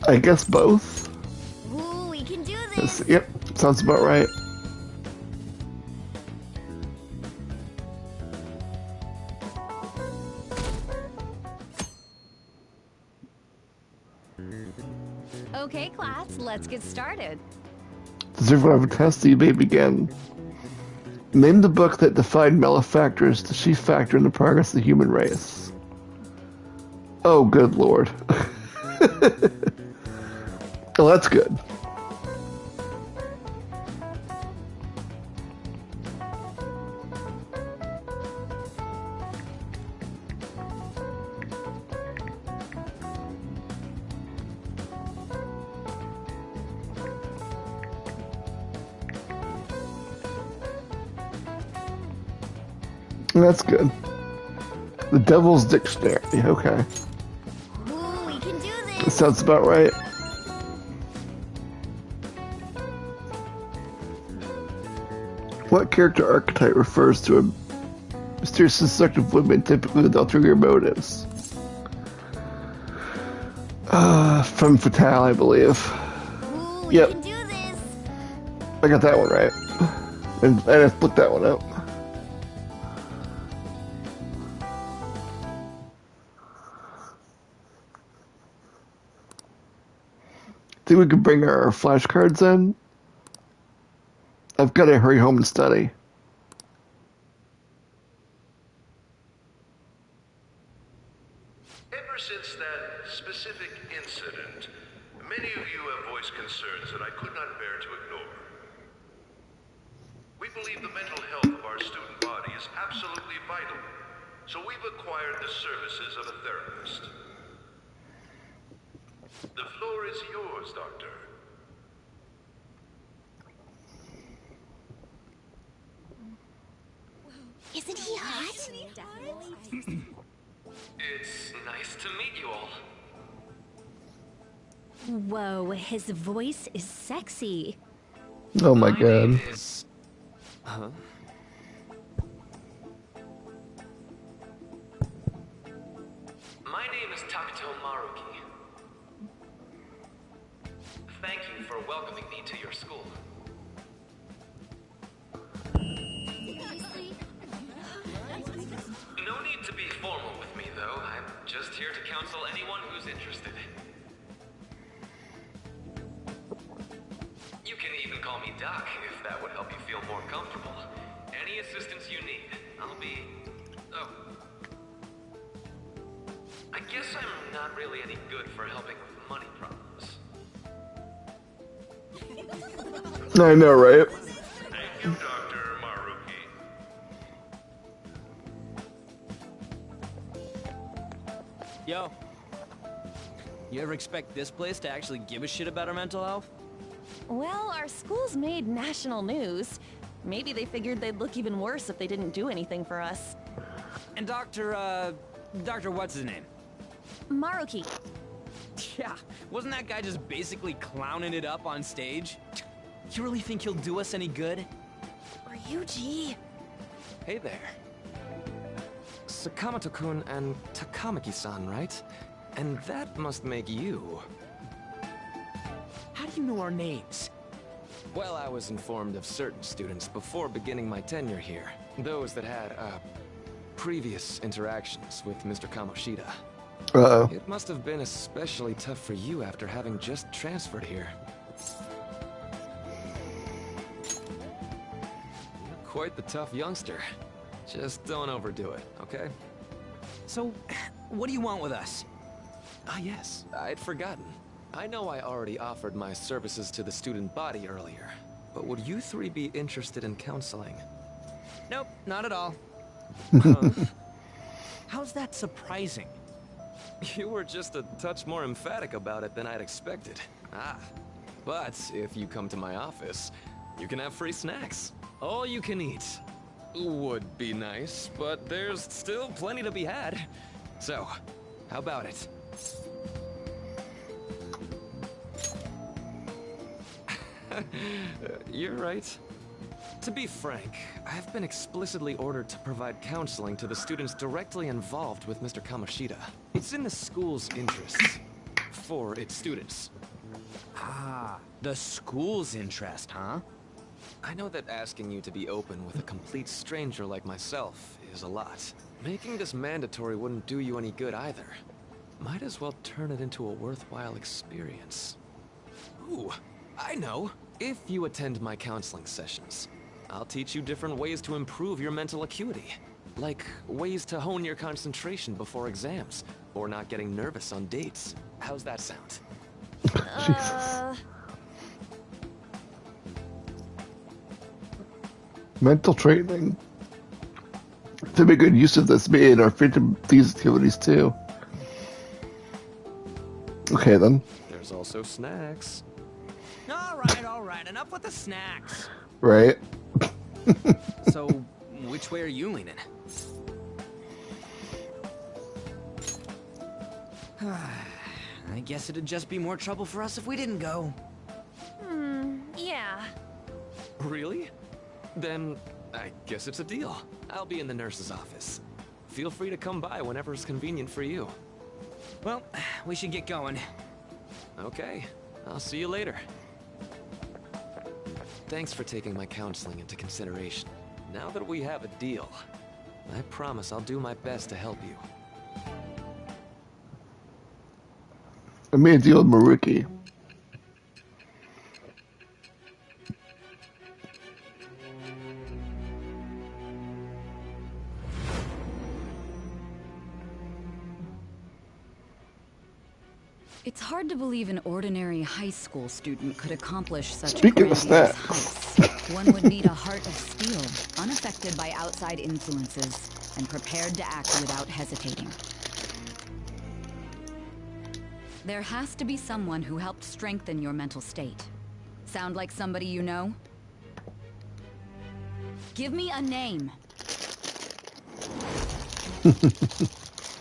I guess both. Ooh, we can do this. Yep, sounds about right. Okay, class, let's get started. Does everyone have a test? You may begin. Name the book that defined malefactors, the chief factor in the progress of the human race. Oh, good lord. Oh, that's good. That's good. The Devil's Dictionary. Okay. Ooh, we can do That this. sounds about right. What character archetype refers to a mysterious and seductive women, typically with ulterior motives? Femme fatale, I believe. Ooh, we Yep, can do this. I got that one right. And I just looked that one up. Think we could bring our flashcards in? I've got to hurry home and study. Ever since that specific incident, many of you have voiced concerns that I could not bear to ignore. We believe the mental health of our student body is absolutely vital, so we've acquired the services of a therapist. The floor is yours, Doctor. Isn't he hot? It's nice to meet you all. Whoa, his voice is sexy. Oh my name god. is... Huh? My name is Takuto Maruki. Thank you for welcoming me to your school. No need to be formal with me, though. I'm just here to counsel anyone who's interested. You can even call me Doc, if that would help you feel more comfortable. Any assistance you need, I'll be... Oh. I guess I'm not really any good for helping with money problems. I know, right? Thank you, Dr. Maruki. Yo. You ever expect this place to actually give a shit about our mental health? Well, our school's made national news. Maybe they figured they'd look even worse if they didn't do anything for us. And Dr. what's his name? Maruki. Yeah, wasn't that guy just basically clowning it up on stage? You really think he'll do us any good? Ryuji. Hey there. Sakamoto-kun and Takamaki-san, right? And that must make you. How do you know our names? Well, I was informed of certain students before beginning my tenure here. Those that had, previous interactions with Mr. Kamoshida. Uh-oh. It must have been especially tough for you after having just transferred here. You're quite the tough youngster. Just don't overdo it, okay? So, what do you want with us? Ah, yes, I'd forgotten. I know I already offered my services to the student body earlier, but would you three be interested in counseling? Nope, not at all. How's that surprising? You were just a touch more emphatic about it than I'd expected. Ah, but if you come to my office, you can have free snacks. All you can eat. Would be nice, but there's still plenty to be had. So, how about it? You're right. To be frank, I've been explicitly ordered to provide counseling to the students directly involved with Mr. Kamoshida. It's in the school's interests. for its students. Ah, the school's interest, huh? I know that asking you to be open with a complete stranger like myself is a lot. Making this mandatory wouldn't do you any good either. Might as well turn it into a worthwhile experience. Ooh, I know. If you attend my counseling sessions, I'll teach you different ways to improve your mental acuity. Like ways to hone your concentration before exams, or not getting nervous on dates. How's that sound? Jesus. Mental training. To make good use of this, me and our freedom these activities too. Okay then. There's also snacks. All right, enough with the snacks. Right. So, which way are you leaning? I guess it'd just be more trouble for us if we didn't go. Yeah. Really? Then I guess it's a deal. I'll be in the nurse's office. Feel free to come by whenever it's convenient for you. Well, we should get going. Okay, I'll see you later. Thanks for taking my counseling into consideration. Now that we have a deal, I promise I'll do my best to help you. I made a deal with Maruki. It's hard to believe an ordinary high school student could accomplish such Speaking of grandiose snacks. heights. One would need a heart of steel, unaffected by outside influences, and prepared to act without hesitating. There has to be someone who helped strengthen your mental state. Sound like somebody you know? Give me a name.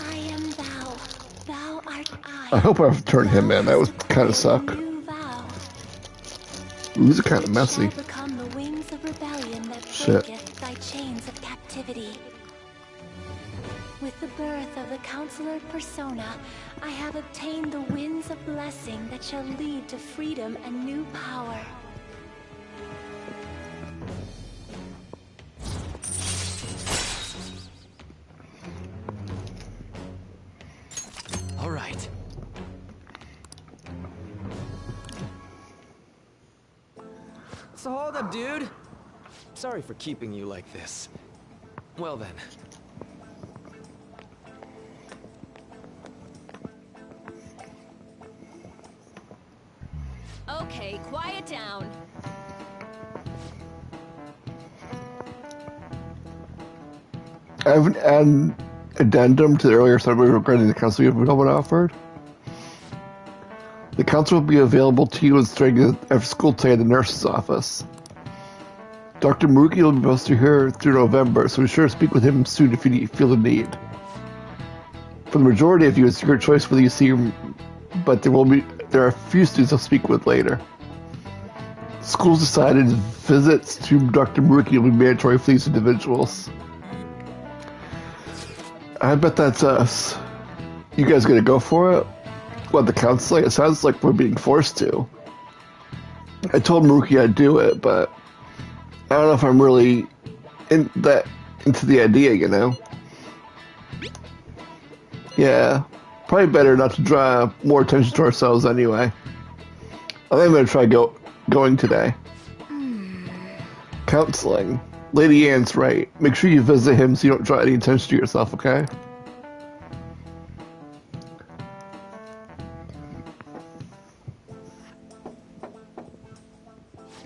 I am thou. Thou art I. I hope I've turned him in. That would kind of suck. New vow. Ooh, these are kind of messy. Shall become the wings of rebellion that Shit. breaketh thy chains of captivity. With the birth of the Counselor Persona, I have obtained the winds of blessing that shall lead to freedom and new power. All right. So hold up, dude. Sorry for keeping you like this. Well then. Okay, quiet down. I have an addendum to the earlier summary regarding the council you've been offered. The council will be available to you and starting after school today at the nurse's office. Dr. Maruki will be posted here through November, so be sure to speak with him soon if you feel the need. For the majority of you, it's your choice whether you see him, but there are a few students I'll speak with later. School's decided visits to Dr. Maruki will be mandatory for these individuals. I bet that's us. You guys gonna go for it? What, the counseling? It sounds like we're being forced to. I told Maruki I'd do it, but I don't know if I'm really into the idea, you know? Yeah, probably better not to draw more attention to ourselves anyway. I think I'm gonna try going today. Counseling. Lady Ann's right. Make sure you visit him so you don't draw any attention to yourself, okay?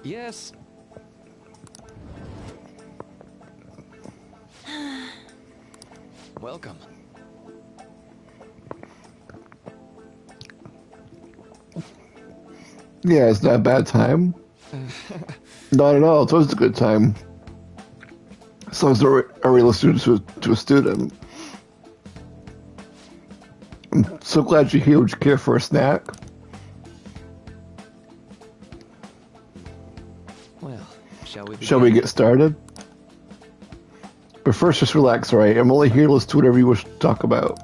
Yes. Welcome. Yeah, it's not a bad time. Not at all. It's always a good time. As long as they're a real student to a student. I'm so glad you're here. Would you care for a snack? Well, shall we begin? Shall we get started? But first, just relax, alright? I'm only here to listen to whatever you wish to talk about.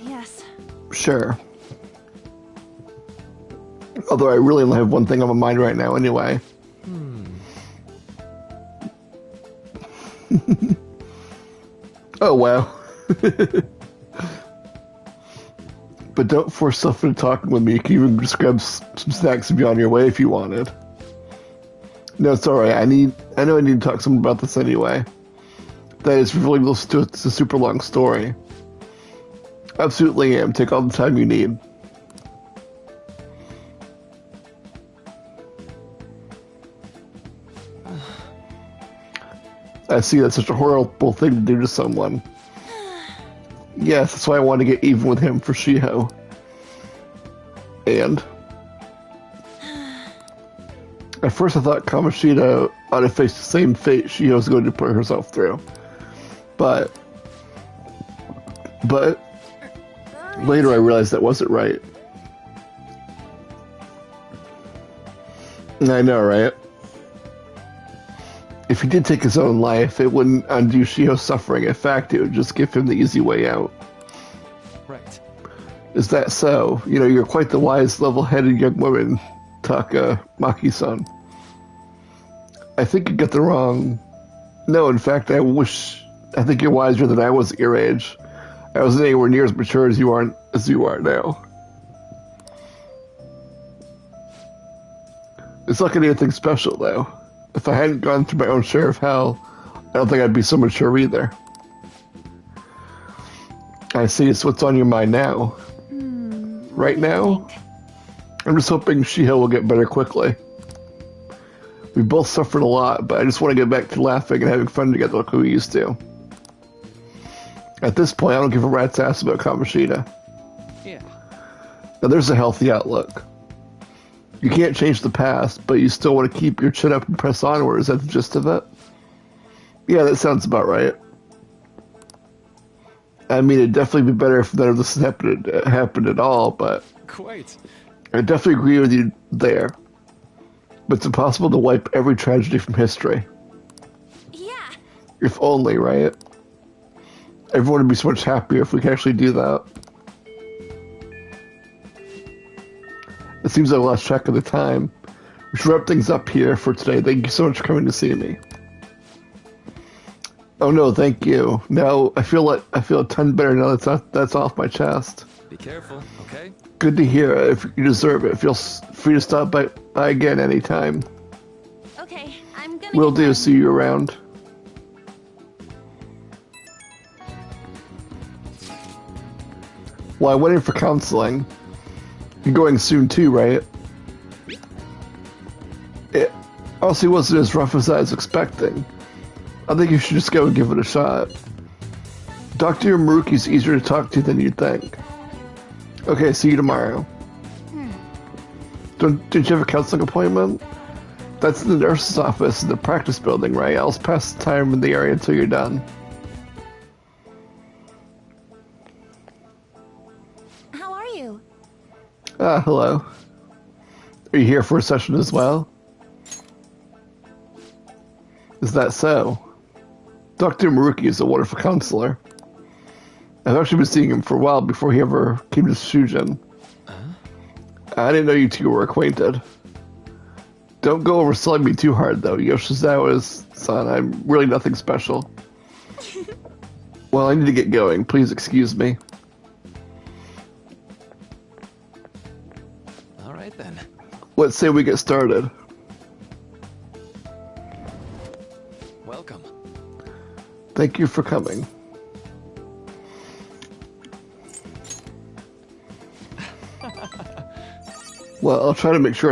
Yes. Sure. Although I really only have one thing on my mind right now anyway. Oh, wow. But don't force yourself into talking with me. You can even just grab some snacks and be on your way if you wanted. No, it's alright. I know I need to talk to someone about this anyway. That is really close to it's a super long story. Absolutely am. Take all the time you need. I see that's such a horrible thing to do to someone. Yes, that's why I want to get even with him for Shiho. And at first I thought Kamoshida ought to face the same fate Shiho's going to put herself through. But later I realized that wasn't right. I know, right? If he did take his own life, it wouldn't undo Shiho's suffering. In fact, it would just give him the easy way out. Right. Is that so? You know, you're quite the wise, level-headed young woman, Taka Maki-san. I think you get the wrong... No, in fact, I think you're wiser than I was at your age. I wasn't anywhere near as mature as you are now. It's not gonna be anything special, though. If I hadn't gone through my own share of hell, I don't think I'd be so mature either. I see it's what's on your mind now. Right now? I'm just hoping Shiho will get better quickly. We both suffered a lot, but I just want to get back to laughing and having fun together like we used to. At this point, I don't give a rat's ass about Kamoshida. Yeah. Now there's a healthy outlook. You can't change the past, but you still want to keep your chin up and press onward. Is that the gist of it? Yeah, that sounds about right. I mean, it'd definitely be better if none of this happened at all, but... Quite. I definitely agree with you there. But it's impossible to wipe every tragedy from history. Yeah. If only, right? Everyone would be so much happier if we could actually do that. It seems like I lost track of the time. We should wrap things up here for today. Thank you so much for coming to see me. Oh no, thank you. Now I feel a ton better now that's off my chest. Be careful, okay? Good to hear. If you deserve it, feel free to stop by again anytime. Okay, I'm gonna. Will do. See you around. Well, I went in for counseling. You're going soon too, right? It honestly wasn't as rough as I was expecting. I think you should just go and give it a shot. Dr. Maruki's easier to talk to than you'd think. Okay, see you tomorrow. Did you have a counseling appointment? That's in the nurse's office in the practice building, right? I'll pass the time in the area until you're done. How are you? Hello. Are you here for a session as well? Is that so? Dr. Maruki is a wonderful counselor. I've actually been seeing him for a while before he ever came to Shujin. I didn't know you two were acquainted. Don't go overselling me too hard, though. Yoshizawa's son, I'm really nothing special. Well, I need to get going. Please excuse me. All right, then. Let's say we get started. Welcome. Thank you for coming. Well, I'll try to make sure